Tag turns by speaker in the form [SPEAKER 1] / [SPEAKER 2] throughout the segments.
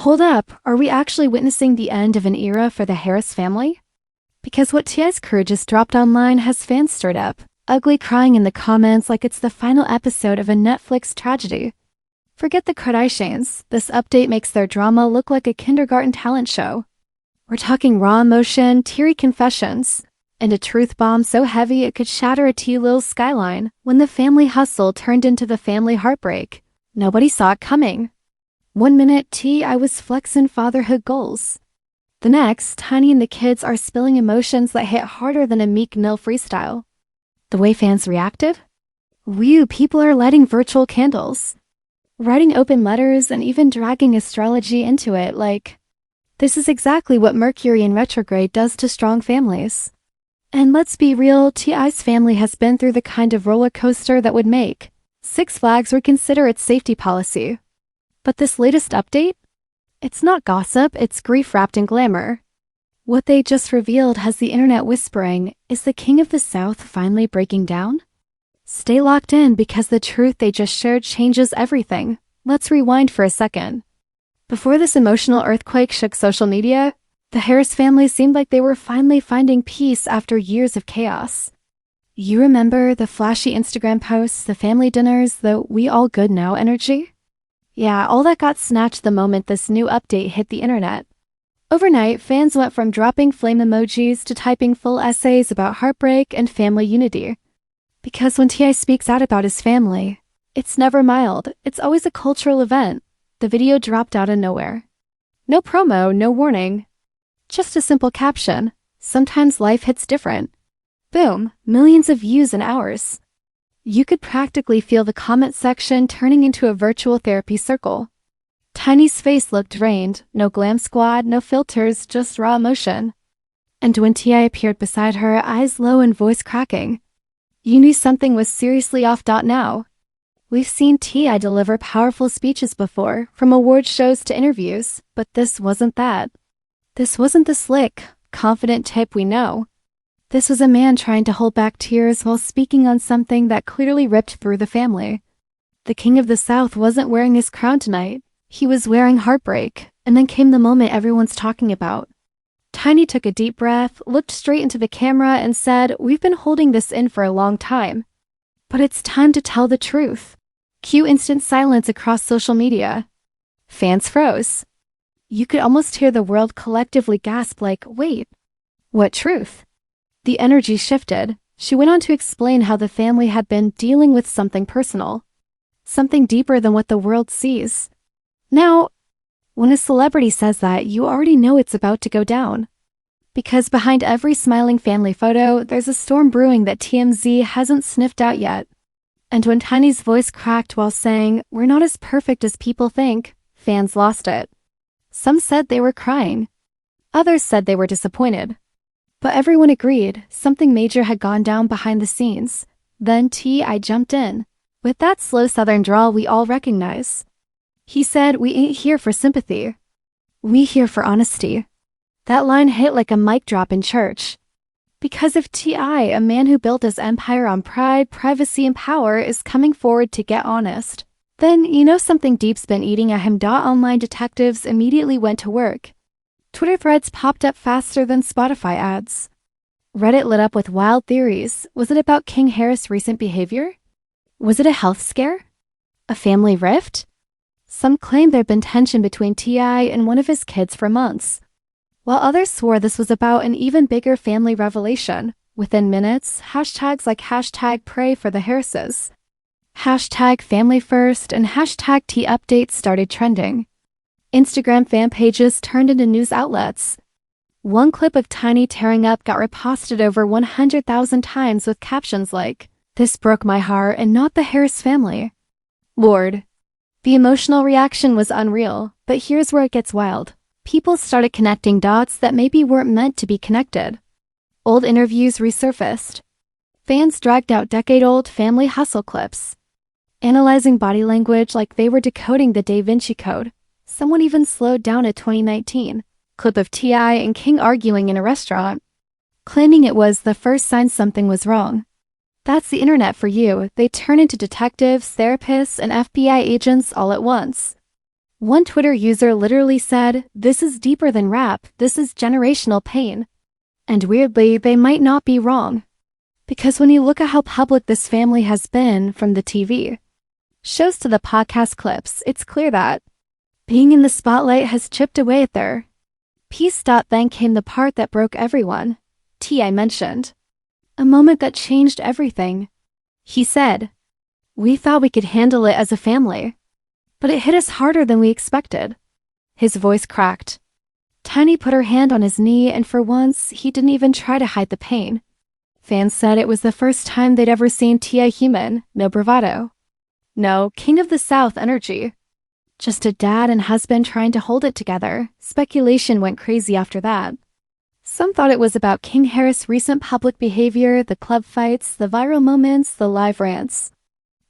[SPEAKER 1] Hold up, are we actually witnessing the end of an era for the Harris family? Because what Ti's crew just dropped online has fans stirred up, ugly crying in the comments like it's the final episode of a Netflix tragedy. Forget the Kardashians, this update makes their drama look like a kindergarten talent show. We're talking raw emotion, teary confessions, and a truth bomb so heavy it could shatter a T-Lil's skyline when the family hustle turned into the family heartbreak. Nobody saw it coming. One minute, T.I. was flexing fatherhood goals. The next, Tiny and the kids are spilling emotions that hit harder than a Meek Mill freestyle. The way fans reacted? Whew, people are lighting virtual candles, writing open letters, and even dragging astrology into it like, this is exactly what Mercury in retrograde does to strong families. And let's be real, T.I.'s family has been through the kind of roller coaster that would make Six Flags reconsider its safety policy. But this latest update? It's not gossip, it's grief wrapped in glamour. What they just revealed has the internet whispering, is the King of the South finally breaking down? Stay locked in because the truth they just shared changes everything. Let's rewind for a second. Before this emotional earthquake shook social media, the Harris family seemed like they were finally finding peace after years of chaos. You remember the flashy Instagram posts, the family dinners, the we all good now energy? Yeah, all that got snatched the moment this new update hit the internet. Overnight, fans went from dropping flame emojis to typing full essays about heartbreak and family unity. Because when T.I. speaks out about his family, it's never mild, it's always a cultural event. The video dropped out of nowhere. No promo, no warning. Just a simple caption, sometimes life hits different. Boom, millions of views in hours. You could practically feel the comment section turning into a virtual therapy circle. Tiny's face looked drained, no glam squad, no filters, just raw emotion. And when T.I. appeared beside her, eyes low and voice cracking, you knew something was seriously off. Now. We've seen T.I. deliver powerful speeches before, from award shows to interviews, but this wasn't that. This wasn't the slick, confident type we know. This was a man trying to hold back tears while speaking on something that clearly ripped through the family. The King of the South wasn't wearing his crown tonight. He was wearing heartbreak, and then came the moment everyone's talking about. Tiny took a deep breath, looked straight into the camera, and said, "We've been holding this in for a long time. But it's time to tell the truth." Cue instant silence across social media. Fans froze. You could almost hear the world collectively gasp like, wait, what truth? The energy shifted. She went on to explain how the family had been dealing with something personal, something deeper than what the world sees. Now, when a celebrity says that, you already know it's about to go down. Because behind every smiling family photo, there's a storm brewing that TMZ hasn't sniffed out yet. And when Tiny's voice cracked while saying, "We're not as perfect as people think," fans lost it. Some said they were crying. Others said they were disappointed. But everyone agreed something major had gone down behind the scenes. Then T.I. jumped in, with that slow southern drawl we all recognize. He said, "We ain't here for sympathy. We here for honesty." That line hit like a mic drop in church. Because if T.I., a man who built his empire on pride, privacy, and power, is coming forward to get honest, then you know something deep's been eating at him. Online detectives immediately went to work. Twitter threads popped up faster than Spotify ads. Reddit lit up with wild theories. Was it about King Harris' recent behavior? Was it a health scare? A family rift? Some claimed there'd been tension between T.I. and one of his kids for months, while others swore this was about an even bigger family revelation. Within minutes, hashtags like hashtag pray for the Harrises, hashtag family first, and hashtag T updates started trending. Instagram fan pages turned into news outlets. One clip of Tiny tearing up got reposted over 100,000 times with captions like, "This broke my heart and not the Harris family." Lord. The emotional reaction was unreal, but here's where it gets wild. People started connecting dots that maybe weren't meant to be connected. Old interviews resurfaced. Fans dragged out decade-old family hustle clips, analyzing body language like they were decoding the Da Vinci Code. Someone even slowed down a 2019 clip of T.I. and King arguing in a restaurant, claiming it was the first sign something was wrong. That's the internet for you. They turn into detectives, therapists, and FBI agents all at once. One Twitter user literally said, "This is deeper than rap, this is generational pain." And weirdly, they might not be wrong. Because when you look at how public this family has been, from the TV shows to the podcast clips, it's clear that being in the spotlight has chipped away at their peace. Then came the part that broke everyone. T.I. mentioned a moment that changed everything. He said, "We thought we could handle it as a family, but it hit us harder than we expected." His voice cracked. Tiny put her hand on his knee, and for once, he didn't even try to hide the pain. Fans said it was the first time they'd ever seen T.I. human, no bravado. No King of the South energy. Just a dad and husband trying to hold it together. Speculation went crazy after that. Some thought it was about King Harris' recent public behavior, the club fights, the viral moments, the live rants.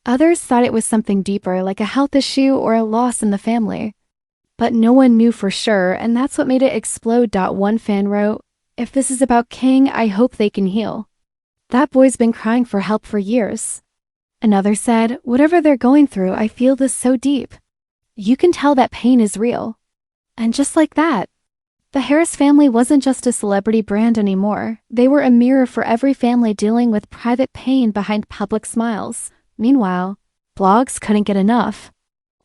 [SPEAKER 1] Others thought it was something deeper, like a health issue or a loss in the family. But no one knew for sure, and that's what made it explode. One fan wrote, "If this is about King, I hope they can heal. That boy's been crying for help for years." Another said, "Whatever they're going through, I feel this so deep. You can tell that pain is real." And just like that, the Harris family wasn't just a celebrity brand anymore. They were a mirror for every family dealing with private pain behind public smiles. Meanwhile, blogs couldn't get enough.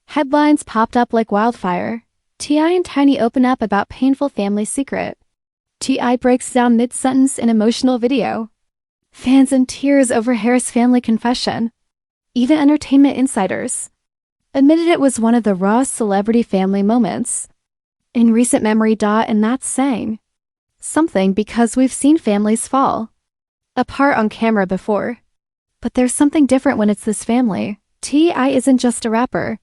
[SPEAKER 1] Headlines popped up like wildfire. T.I. and Tiny open up about painful family secret. T.I. breaks down mid-sentence in emotional video. Fans in tears over Harris family confession. Even Entertainment Insiders admitted it was one of the rawest celebrity family moments in recent memory. And that's saying something, because we've seen families fall apart on camera before. But there's something different when it's this family. T.I. isn't just a rapper.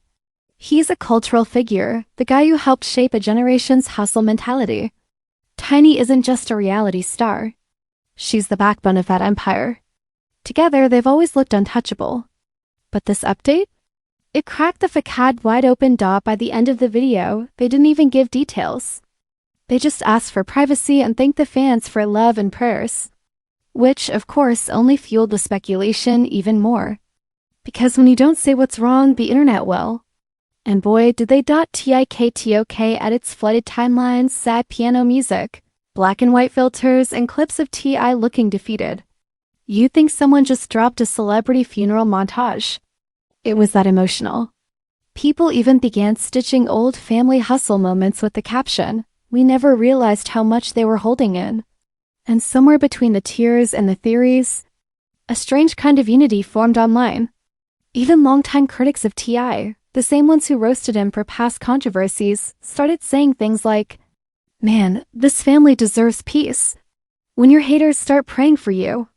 [SPEAKER 1] He's a cultural figure, the guy who helped shape a generation's hustle mentality. Tiny isn't just a reality star. She's the backbone of that empire. Together, they've always looked untouchable. But this update? It cracked the facade wide open. By the end of the video, they didn't even give details. They just asked for privacy and thanked the fans for love and prayers. Which, of course, only fueled the speculation even more. Because when you don't say what's wrong, the internet will. And boy, did they. TikTok edits flooded timelines, sad piano music, black and white filters, and clips of T.I. looking defeated. You'd think someone just dropped a celebrity funeral montage. It was that emotional. People even began stitching old family hustle moments with the caption, "We never realized how much they were holding in." And somewhere between the tears and the theories, a strange kind of unity formed online. Even longtime critics of T.I., the same ones who roasted him for past controversies, started saying things like, "Man, this family deserves peace. When your haters start praying for you."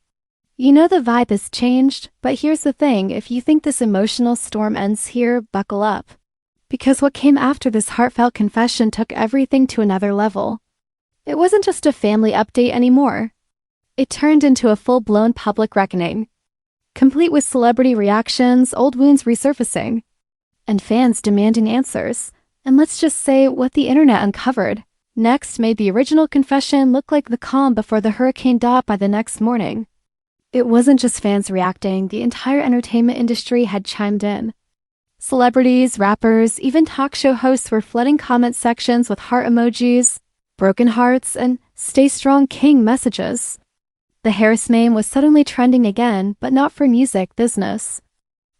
[SPEAKER 1] You know the vibe has changed, but here's the thing, if you think this emotional storm ends here, buckle up. Because what came after this heartfelt confession took everything to another level. It wasn't just a family update anymore. It turned into a full-blown public reckoning, complete with celebrity reactions, old wounds resurfacing, and fans demanding answers. And let's just say what the internet uncovered next made the original confession look like the calm before the hurricane. By the next morning, it wasn't just fans reacting, the entire entertainment industry had chimed in. Celebrities, rappers, even talk show hosts were flooding comment sections with heart emojis, broken hearts, and "Stay Strong King" messages. The Harris name was suddenly trending again, but not for music business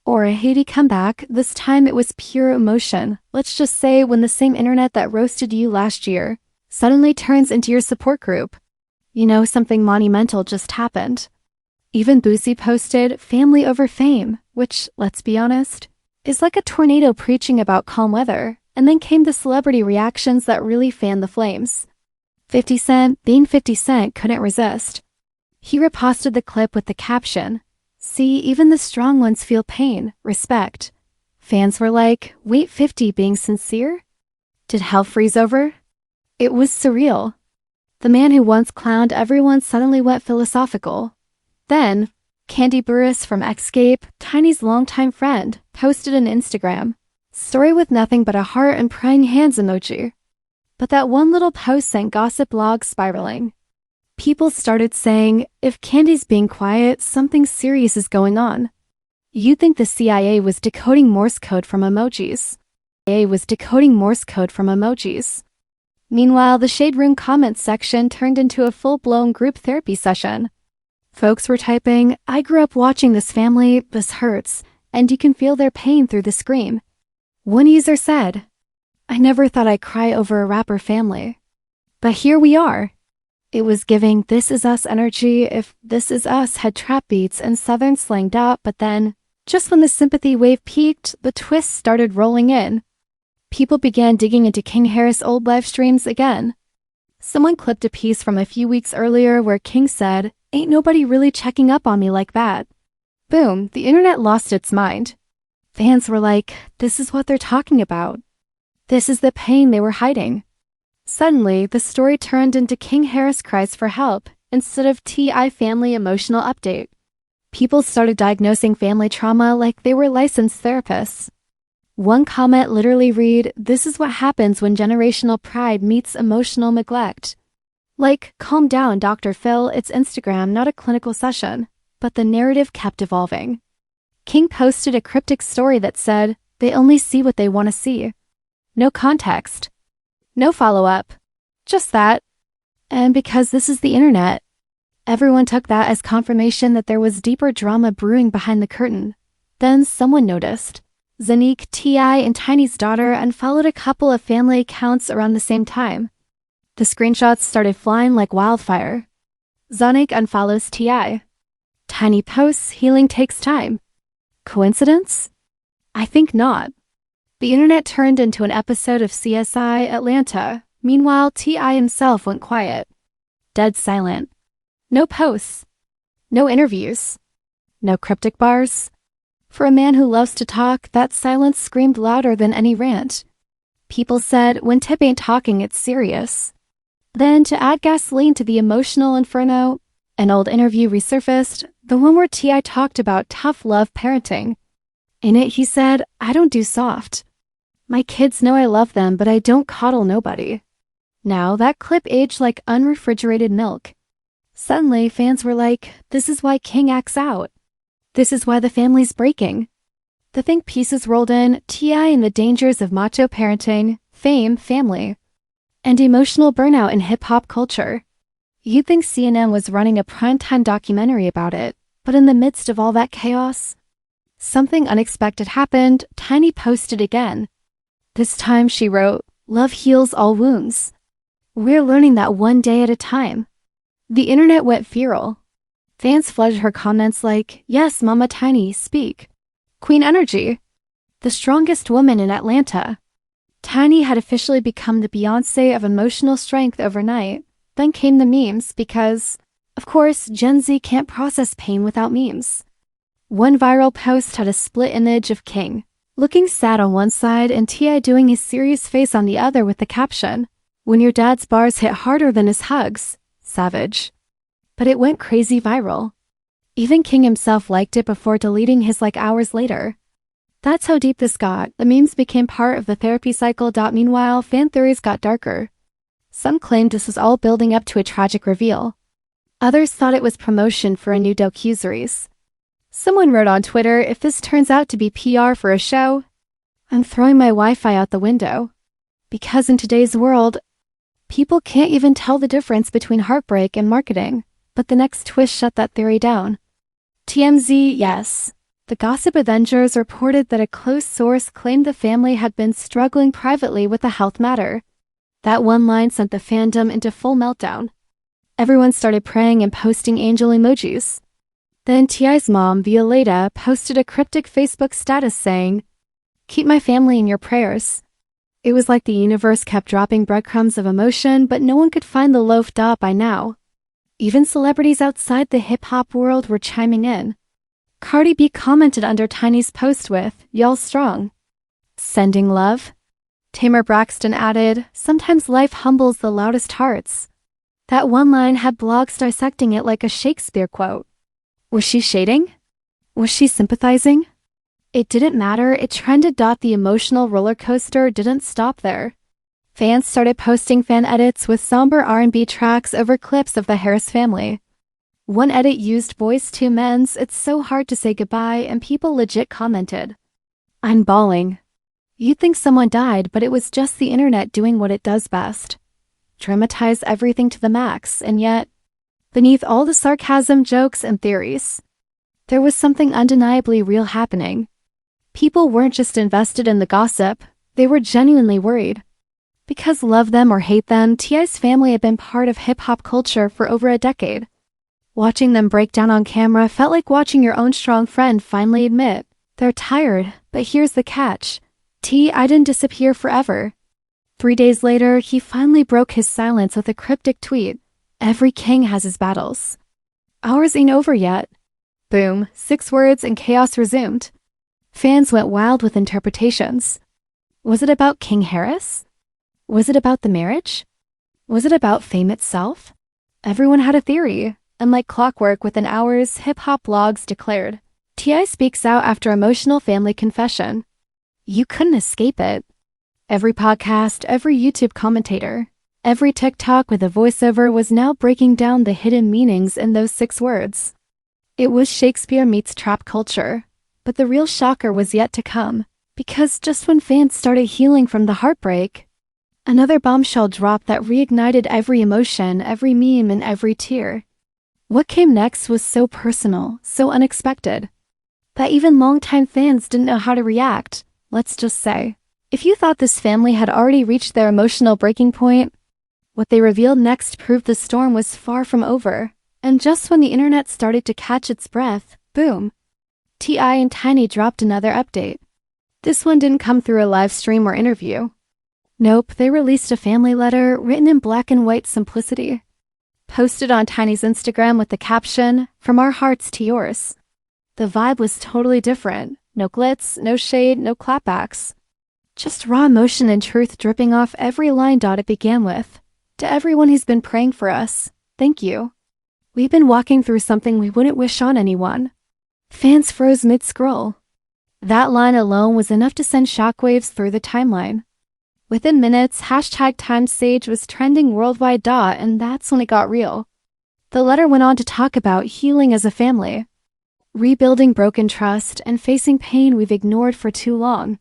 [SPEAKER 1] or a Haiti comeback. This time it was pure emotion. Let's just say when the same internet that roasted you last year suddenly turns into your support group, you know something monumental just happened. Even Boosie posted "Family over fame," which, let's be honest, is like a tornado preaching about calm weather. And then came the celebrity reactions that really fanned the flames. 50 Cent, being 50 Cent, couldn't resist. He reposted the clip with the caption, "See, even the strong ones feel pain, respect." Fans were like, wait, 50 being sincere? Did hell freeze over? It was surreal. The man who once clowned everyone suddenly went philosophical. Then, Candy Burris from Escape, Tiny's longtime friend, posted an Instagram story with nothing but a heart and praying hands emoji. But that one little post sent gossip logs spiraling. People started saying, if Candy's being quiet, something serious is going on. You'd think the CIA was decoding Morse code from emojis. A was decoding Morse code from emojis. Meanwhile, the Shade Room comments section turned into a full-blown group therapy session. Folks were typing, "I grew up watching this family, this hurts," and you can feel their pain through the scream. One user said, "I never thought I'd cry over a rapper family. But here we are." It was giving This Is Us energy if This Is Us had trap beats and southern slang dot, but then, just when the sympathy wave peaked, the twists started rolling in. People began digging into King Harris' old live streams again. Someone clipped a piece from a few weeks earlier where King said, "Ain't nobody really checking up on me like that." Boom, the internet lost its mind. Fans were like, this is what they're talking about. This is the pain they were hiding. Suddenly, the story turned into King Harris cries for help instead of T.I. family emotional update. People started diagnosing family trauma like they were licensed therapists. One comment literally read, "This is what happens when generational pride meets emotional neglect." Like, calm down, Dr. Phil, it's Instagram, not a clinical session. But the narrative kept evolving. King posted a cryptic story that said, "They only see what they want to see." No context. No follow-up. Just that. And because this is the internet, everyone took that as confirmation that there was deeper drama brewing behind the curtain. Then someone noticed. Zanique, T.I., and Tiny's daughter unfollowed a couple of family accounts around the same time. The screenshots started flying like wildfire. Zanique unfollows T.I. Tiny posts, healing takes time. Coincidence? I think not. The internet turned into an episode of CSI Atlanta. Meanwhile, T.I. himself went quiet. Dead silent. No posts. No interviews. No cryptic bars. For a man who loves to talk, that silence screamed louder than any rant. People said, when Tip ain't talking, it's serious. Then, to add gasoline to the emotional inferno, an old interview resurfaced, the one where T.I. talked about tough love parenting. In it, he said, "I don't do soft. My kids know I love them, but I don't coddle nobody." Now, that clip aged like unrefrigerated milk. Suddenly, fans were like, this is why King acts out. This is why the family's breaking. The think pieces rolled in, T.I. and the dangers of macho parenting, fame, family, and emotional burnout in hip-hop culture. You'd think CNN was running a primetime documentary about it, but in the midst of all that chaos, something unexpected happened. Tiny posted again. This time she wrote, "Love heals all wounds. We're learning that one day at a time." The internet went feral. Fans flooded her comments like, "Yes, Mama Tiny, speak. Queen Energy. The strongest woman in Atlanta." Tiny had officially become the Beyoncé of emotional strength overnight. Then came the memes because, of course, Gen Z can't process pain without memes. One viral post had a split image of King, looking sad on one side and T.I. doing his serious face on the other with the caption, "When your dad's bars hit harder than his hugs, savage." But it went crazy viral. Even King himself liked it before deleting his like hours later. That's how deep this got. The memes became part of the therapy cycle. Meanwhile, fan theories got darker. Some claimed this was all building up to a tragic reveal. Others thought it was promotion for a new docuseries. Someone wrote on Twitter, "If this turns out to be PR for a show, I'm throwing my Wi-Fi out the window." Because in today's world, people can't even tell the difference between heartbreak and marketing. But the next twist shut that theory down. TMZ, yes. The Gossip Avengers reported that a close source claimed the family had been struggling privately with a health matter. That one line sent the fandom into full meltdown. Everyone started praying and posting angel emojis. Then T.I.'s mom, Violeta, posted a cryptic Facebook status saying, "Keep my family in your prayers." It was like the universe kept dropping breadcrumbs of emotion, but no one could find the loaf dot by now. Even celebrities outside the hip-hop world were chiming in. Cardi B commented under Tiny's post with, "Y'all strong. Sending love." Tamar Braxton added, "Sometimes life humbles the loudest hearts." That one line had blogs dissecting it like a Shakespeare quote. Was she shading? Was she sympathizing? It didn't matter, it trended. The emotional roller coaster didn't stop there. Fans started posting fan edits with somber R&B tracks over clips of the Harris family. One edit used Boyz II Men's "It's So Hard to Say Goodbye" and people legit commented, "I'm bawling." You'd think someone died, but it was just the internet doing what it does best. Dramatize everything to the max, and yet, beneath all the sarcasm, jokes, and theories, there was something undeniably real happening. People weren't just invested in the gossip, they were genuinely worried. Because love them or hate them, T.I.'s family had been part of hip-hop culture for over a decade. Watching them break down on camera felt like watching your own strong friend finally admit, they're tired, but here's the catch. T.I. didn't disappear forever. 3 days later, he finally broke his silence with a cryptic tweet. Every king has his battles. Ours ain't over yet. Boom, 6 words and chaos resumed. Fans went wild with interpretations. Was it about King Harris? Was it about the marriage? Was it about fame itself? Everyone had a theory, and like clockwork within hours, hip-hop blogs declared, T.I. speaks out after emotional family confession. You couldn't escape it. Every podcast, every YouTube commentator, every TikTok with a voiceover was now breaking down the hidden meanings in those 6 words. It was Shakespeare meets trap culture, but the real shocker was yet to come, because just when fans started healing from the heartbreak, another bombshell dropped that reignited every emotion, every meme, and every tear. What came next was so personal, so unexpected, that even longtime fans didn't know how to react, let's just say. If you thought this family had already reached their emotional breaking point, what they revealed next proved the storm was far from over, and just when the internet started to catch its breath, boom, T.I. and Tiny dropped another update. This one didn't come through a live stream or interview. Nope, they released a family letter written in black and white simplicity, posted on Tiny's Instagram with the caption, "From our hearts to yours." The vibe was totally different. No glitz, no shade, no clapbacks. Just raw emotion and truth dripping off every line it began with. To everyone who's been praying for us, thank you. We've been walking through something we wouldn't wish on anyone. Fans froze mid-scroll. That line alone was enough to send shockwaves through the timeline. Within minutes, #TimesSage was trending worldwide, and that's when it got real. The letter went on to talk about healing as a family, rebuilding broken trust, and facing pain we've ignored for too long.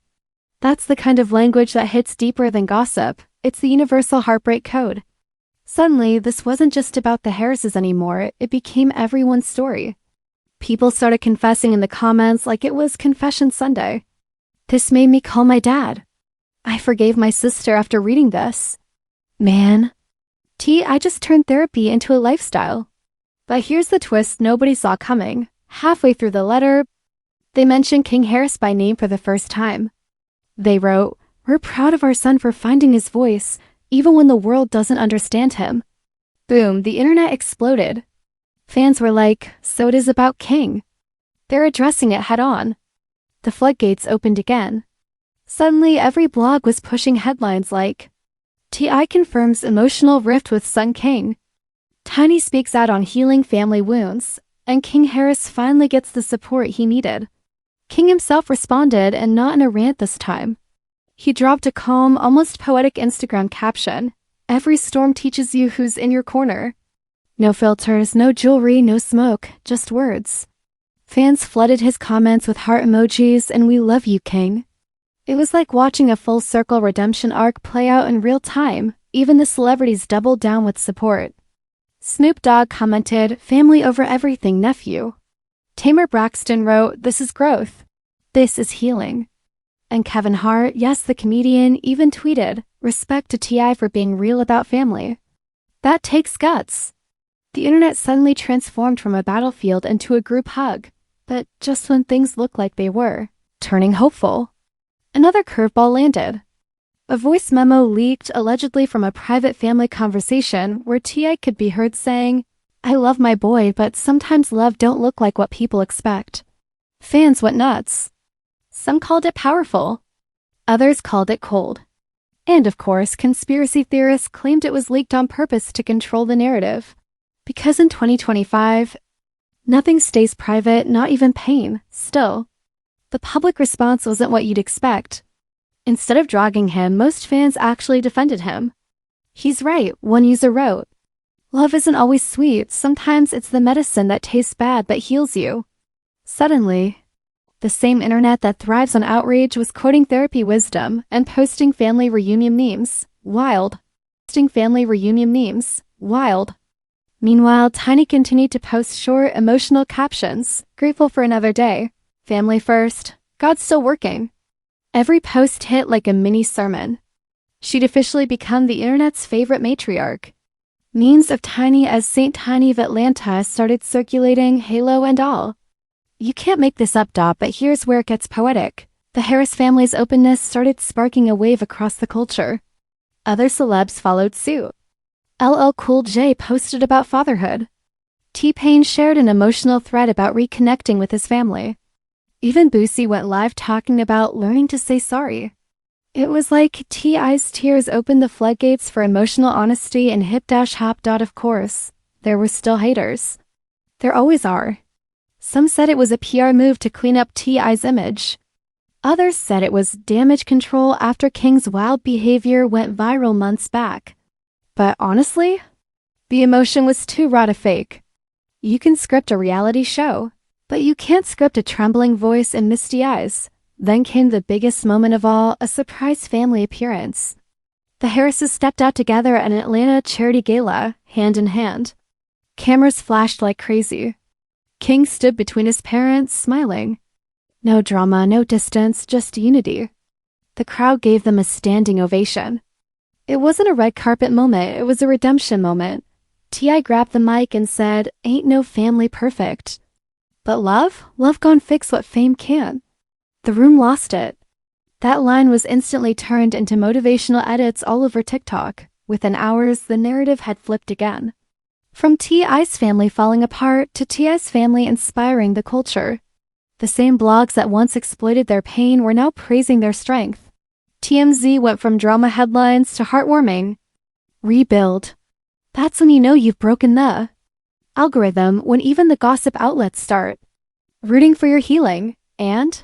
[SPEAKER 1] That's the kind of language that hits deeper than gossip. It's the universal heartbreak code. Suddenly, this wasn't just about the Harrises anymore, it became everyone's story. People started confessing in the comments like it was Confession Sunday. This made me call my dad. I forgave my sister after reading this. Man. I just turned therapy into a lifestyle. But here's the twist nobody saw coming. Halfway through the letter, they mentioned King Harris by name for the first time. They wrote, "We're proud of our son for finding his voice, even when the world doesn't understand him." Boom, the internet exploded. Fans were like, so it is about King. They're addressing it head on. The floodgates opened again. Suddenly, every blog was pushing headlines like, T.I. confirms emotional rift with son King. Tiny speaks out on healing family wounds, and King Harris finally gets the support he needed. King himself responded, and not in a rant this time. He dropped a calm, almost poetic Instagram caption, "Every storm teaches you who's in your corner." No filters, no jewelry, no smoke, just words. Fans flooded his comments with heart emojis and "We love you, King." It was like watching a full-circle redemption arc play out in real time. Even the celebrities doubled down with support. Snoop Dogg commented, "Family over everything, nephew." Tamer Braxton wrote, "This is growth. This is healing." And Kevin Hart, yes, the comedian, even tweeted, "Respect to T.I. for being real about family." That takes guts. The internet suddenly transformed from a battlefield into a group hug, but just when things looked like they were turning hopeful, another curveball landed. A voice memo leaked allegedly from a private family conversation where T.I. could be heard saying, "I love my boy, but sometimes love don't look like what people expect." Fans went nuts. Some called it powerful. Others called it cold. And of course, conspiracy theorists claimed it was leaked on purpose to control the narrative. Because in 2025, nothing stays private, not even pain. Still, the public response wasn't what you'd expect. Instead of dragging him, most fans actually defended him. He's right, one user wrote. "Love isn't always sweet. Sometimes it's the medicine that tastes bad but heals you." Suddenly, The same internet that thrives on outrage was quoting therapy wisdom and posting family reunion memes. Wild. Posting family reunion memes. Wild. Meanwhile, Tiny continued to post short, emotional captions, grateful for another day. Family first. God's still working. Every post hit like a mini sermon. She'd officially become the internet's favorite matriarch. Memes of Tiny as Saint Tiny of Atlanta started circulating, halo and all. You can't make this up, Dot, but here's where it gets poetic. The Harris family's openness started sparking a wave across the culture. Other celebs followed suit. LL Cool J posted about fatherhood. T-Pain shared an emotional thread about reconnecting with his family. Even Boosie went live talking about learning to say sorry. It was like T.I.'s tears opened the floodgates for emotional honesty and hip-hop. Of course, there were still haters. There always are. Some said it was a PR move to clean up T.I.'s image. Others said it was damage control after King's wild behavior went viral months back. But honestly, the emotion was too raw to fake. You can script a reality show, but you can't script a trembling voice and misty eyes. Then came the biggest moment of all, a surprise family appearance. The Harrises stepped out together at an Atlanta charity gala, hand in hand. Cameras flashed like crazy. King stood between his parents, smiling. No drama, no distance, just unity. The crowd gave them a standing ovation. It wasn't a red carpet moment, it was a redemption moment. T.I. grabbed the mic and said, "Ain't no family perfect. But love gon' fix what fame can't." The room lost it. That line was instantly turned into motivational edits all over TikTok. Within hours, the narrative had flipped again. From T.I.'s family falling apart to T.I.'s family inspiring the culture. The same blogs that once exploited their pain were now praising their strength. TMZ went from drama headlines to heartwarming. Rebuild. That's when you know you've broken the algorithm, when even the gossip outlets start rooting for your healing. And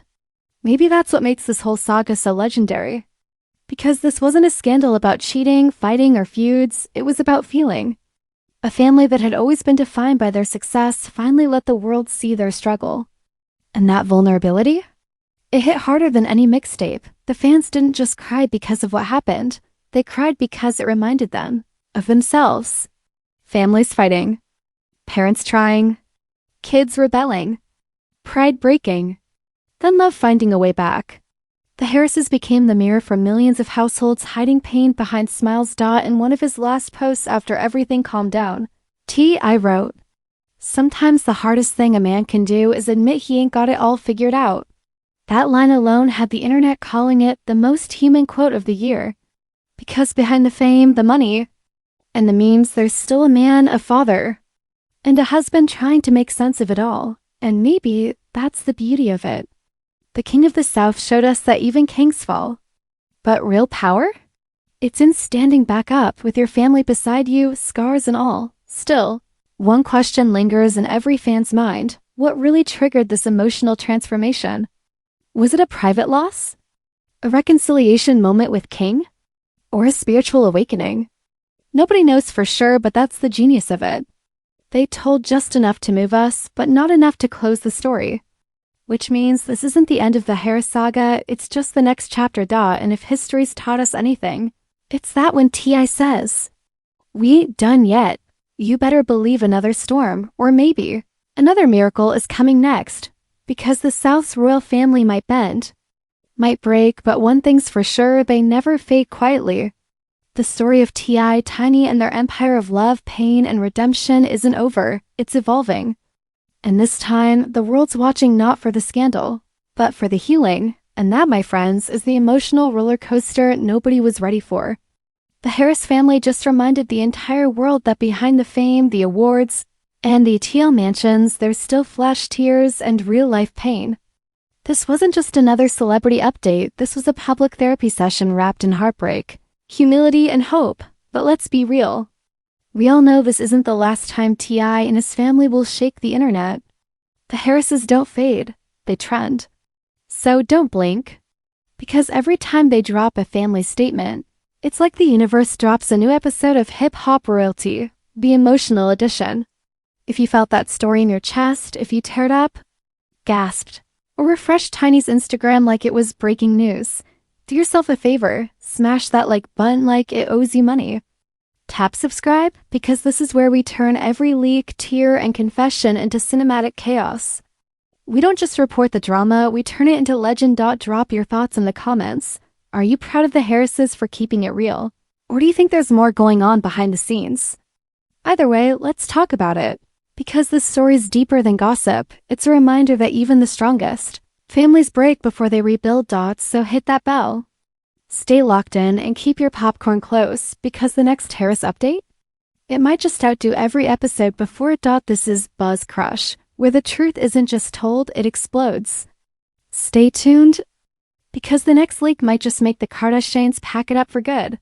[SPEAKER 1] maybe that's what makes this whole saga so legendary. Because this wasn't a scandal about cheating, fighting, or feuds, it was about feeling. A family that had always been defined by their success finally let the world see their struggle. And that vulnerability? It hit harder than any mixtape. The fans didn't just cry because of what happened. They cried because it reminded them of themselves. Families fighting. Parents trying. Kids rebelling. Pride breaking. Then love finding a way back. The Harrises became the mirror for millions of households hiding pain behind smiles. In one of his last posts after everything calmed down, T.I. wrote, "Sometimes the hardest thing a man can do is admit he ain't got it all figured out." That line alone had the internet calling it the most human quote of the year. Because behind the fame, the money, and the memes, there's still a man, a father, and a husband trying to make sense of it all. And maybe that's the beauty of it. The King of the South showed us that even kings fall. But real power? It's in standing back up with your family beside you, scars and all. Still, one question lingers in every fan's mind. What really triggered this emotional transformation? Was it a private loss? A reconciliation moment with King? Or a spiritual awakening? Nobody knows for sure, but that's the genius of it. They told just enough to move us, but not enough to close the story. Which means this isn't the end of the Harris saga, it's just the next chapter. And if history's taught us anything, it's that when T.I. says, "We ain't done yet. You better believe another storm, or maybe another miracle is coming next." Because the South's royal family might bend, might break, but one thing's for sure, they never fade quietly. The story of T.I., Tiny, and their empire of love, pain, and redemption isn't over, it's evolving. And this time, the world's watching not for the scandal, but for the healing, and that, my friends, is the emotional roller coaster nobody was ready for. The Harris family just reminded the entire world that behind the fame, the awards, and the TL mansions, there's still flash tears and real-life pain. This wasn't just another celebrity update, this was a public therapy session wrapped in heartbreak, humility, and hope. But let's be real. We all know this isn't the last time T.I. and his family will shake the internet. The Harrises don't fade, they trend. So don't blink. Because every time they drop a family statement, it's like the universe drops a new episode of hip-hop royalty, the emotional edition. If you felt that story in your chest, if you teared up, gasped, Or refresh Tiny's Instagram like it was breaking news. Do yourself a favor, smash that like button like it owes you money. Tap subscribe, because this is where we turn every leak, tear, and confession into cinematic chaos. We don't just report the drama, we turn it into legend. Drop your thoughts in the comments. Are you proud of the Harrises for keeping it real? Or do you think there's more going on behind the scenes? Either way, let's talk about it. Because this story's deeper than gossip, it's a reminder that even the strongest families break before they rebuild. So hit that bell. Stay locked in and keep your popcorn close, because the next Harris update, it might just outdo every episode before it. This is Buzz Crush, where the truth isn't just told, it explodes. Stay tuned, because the next leak might just make the Kardashians pack it up for good.